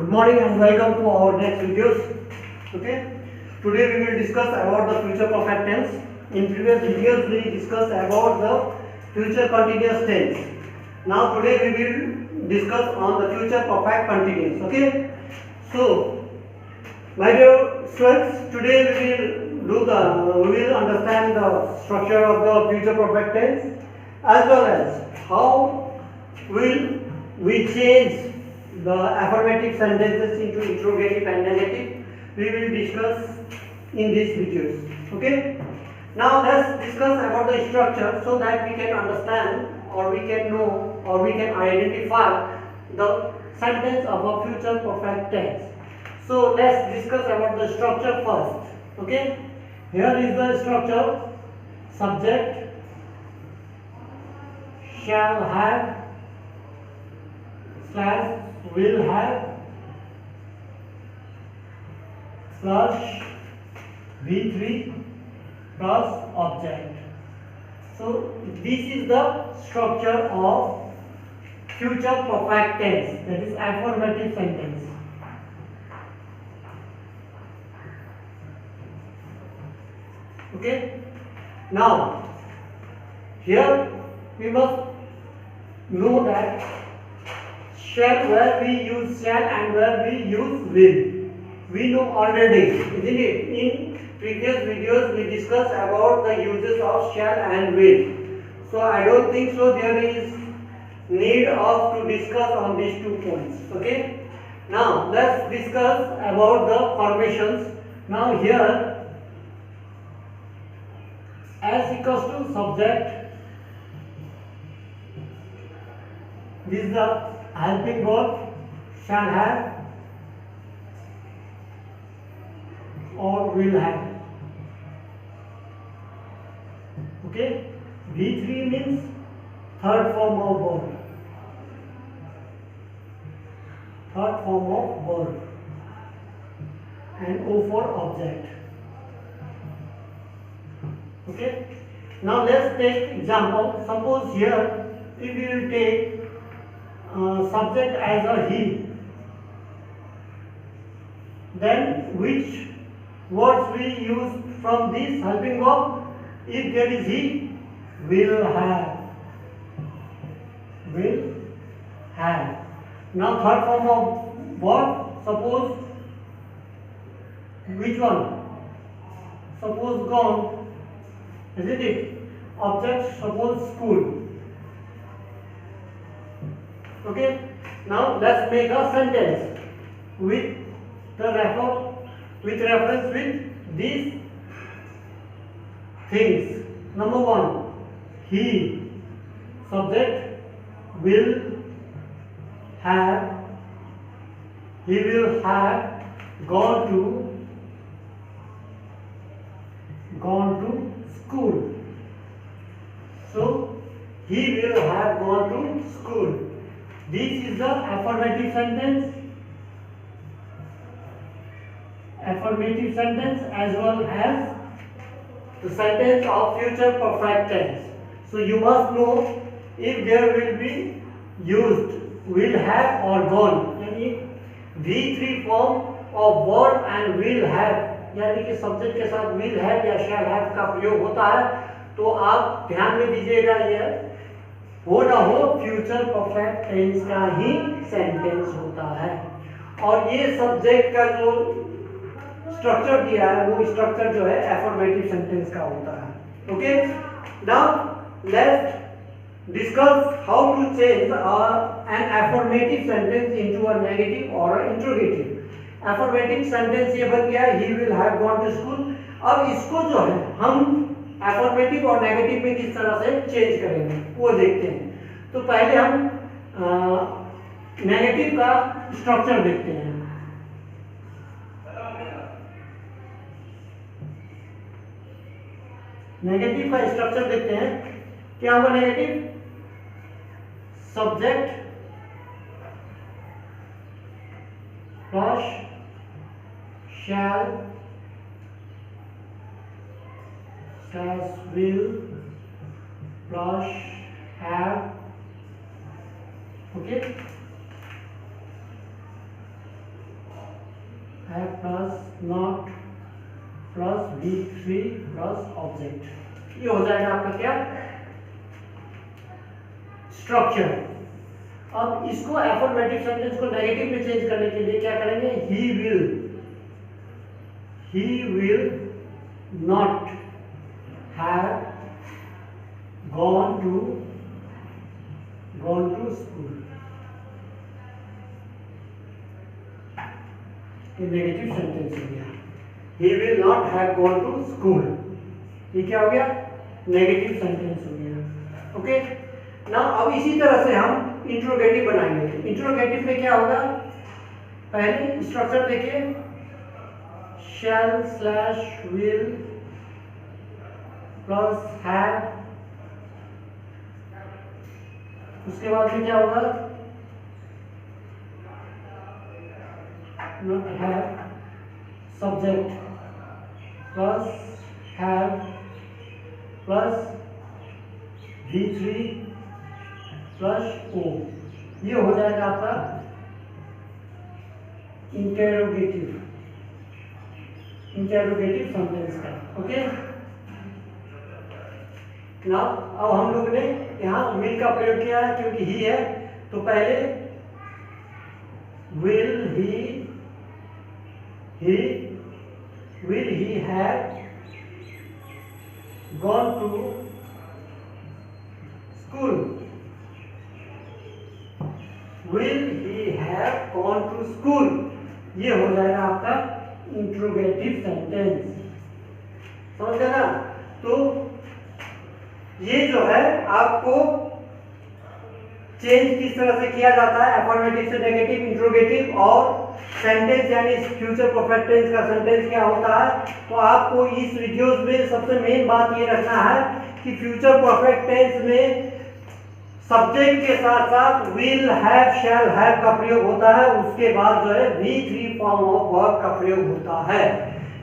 Good morning and welcome to our next videos. Okay, today we will discuss about the future perfect tense. In previous videos we discussed about the future continuous tense. Now today we will discuss on the future perfect continuous. Okay, so my dear students, today we will understand the structure of the future perfect tense as well as how will we change the affirmative sentences into interrogative and negative. We will discuss in these videos. Okay, now let's discuss about the structure so that we can understand or we can know or we can identify the sentence of a future perfect tense. So let's discuss about the structure first. Okay, here is the structure: subject, shall have, slash will have, slash V3 plus object. So this is the structure of future perfect tense, that is affirmative sentence. Okay, now here we must know that shall, where we use shall and where we use will, we know already, isn't it? In previous videos we discussed about the uses of shall and will, so I don't think so there is need of to discuss on these 2 points. Okay, now let's discuss about the formations. Now here as equals to subject, this is the helping verb, shall have or will have. Okay, V3 means third form of verb, and O for object. Okay, now let's take example. Suppose here if we will take subject as a he, then which words we use from this helping verb? If there is he, will have, Now third form of verb, suppose which one? Suppose gone, isn't it? Object, suppose school. Okay, now let's make a sentence with reference with these things. Number 1, he, subject, will have, he will have gone to school. So he will have gone to school. This is the affirmative sentence as well as the sentence of future perfect tense. So you must know if there will be used will have or gone, यानी V3 form of verb and will have, यानी कि subject के साथ will have या shall have का प्रयोग होता है, तो आप ध्यान में दीजिएगा ये हो ना हो फ्यूचर परफेक्ट टेंस का ही सेंटेंस होता है। और ये सब्जेक्ट का जो स्ट्रक्चर दिया है वो स्ट्रक्चर जो है एफर्मेटिव सेंटेंस का होता है। Okay, now let's discuss how to change an affirmative sentence into a negative और इंट्रोगेटिव। एफर्मेटिव सेंटेंस ये बन गया he will have gone to school. अब इसको जो है हम एफर्मेटिव और नेगेटिव में किस तरह से चेंज करेंगे वो देखते हैं। तो पहले हम नेगेटिव का स्ट्रक्चर देखते हैं। नेगेटिव का स्ट्रक्चर देखते हैं, क्या होगा negative? Subject plus shall will plus have, okay, है plus not plus V3 plus object. ये हो जाएगा आपका क्या स्ट्रक्चर। अब इसको अफर्मेटिव सेंटेंस को नेगेटिव में चेंज करने के लिए क्या करेंगे, he will not have gone to school. ये नेगेटिव सेंटेंस हो गया, he will not have gone to school. ये क्या हो गया, नेगेटिव सेंटेंस हो गया। ओके ना, अब इसी तरह से हम इंट्रोगेटिव बनाएंगे। इंट्रोगेटिव में क्या होगा, पहले स्ट्रक्चर देखिए, शैल स्लैश विल प्लस हैव, उसके बाद में क्या होगा, not have subject plus have plus V3 plus O। ये हो जाएगा आपका इंटेरोगेटिव सेंटेंस का। ओके ना, अब हम लोग ने यहाँ विल का प्रयोग किया है क्योंकि ही है, तो पहले will he have gone to school, will he have gone to school. ये हो जाएगा आपका इंट्रोगेटिव सेंटेंस, समझ गए ना। तो ये जो है आपको चेंज किस तरह से किया जाता है, अफर्मेटिव से नेगेटिव, इंट्रोगेटिव, और सेंटेंस यानी फ्यूचर परफेक्ट टेंस का सेंटेंस क्या होता है। तो आपको इस वीडियोस में सबसे मेन बात ये रखना है कि फ्यूचर परफेक्ट टेंस में सब्जेक्ट के साथ साथ विल हैव शैल हैव का प्रयोग होता है, उसके बाद जो है V3 फॉर्म ऑफ वर्ब का प्रयोग होता है।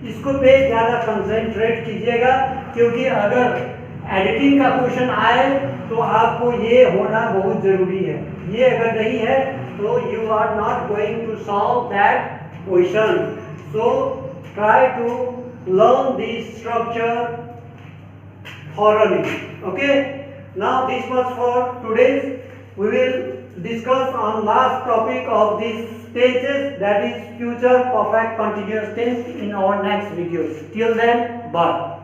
इसको पे ज्यादा कंसंट्रेट कीजिएगा, क्योंकि अगर एडिटिंग का क्वेश्चन आए तो आपको ये होना बहुत जरूरी है। ये अगर नहीं है तो you are not going to solve that question. So try to learn this structure thoroughly. Okay, now this was for today's. We will discuss on last topic of these tenses, that is future perfect continuous tense, in our next videos. Till then, bye.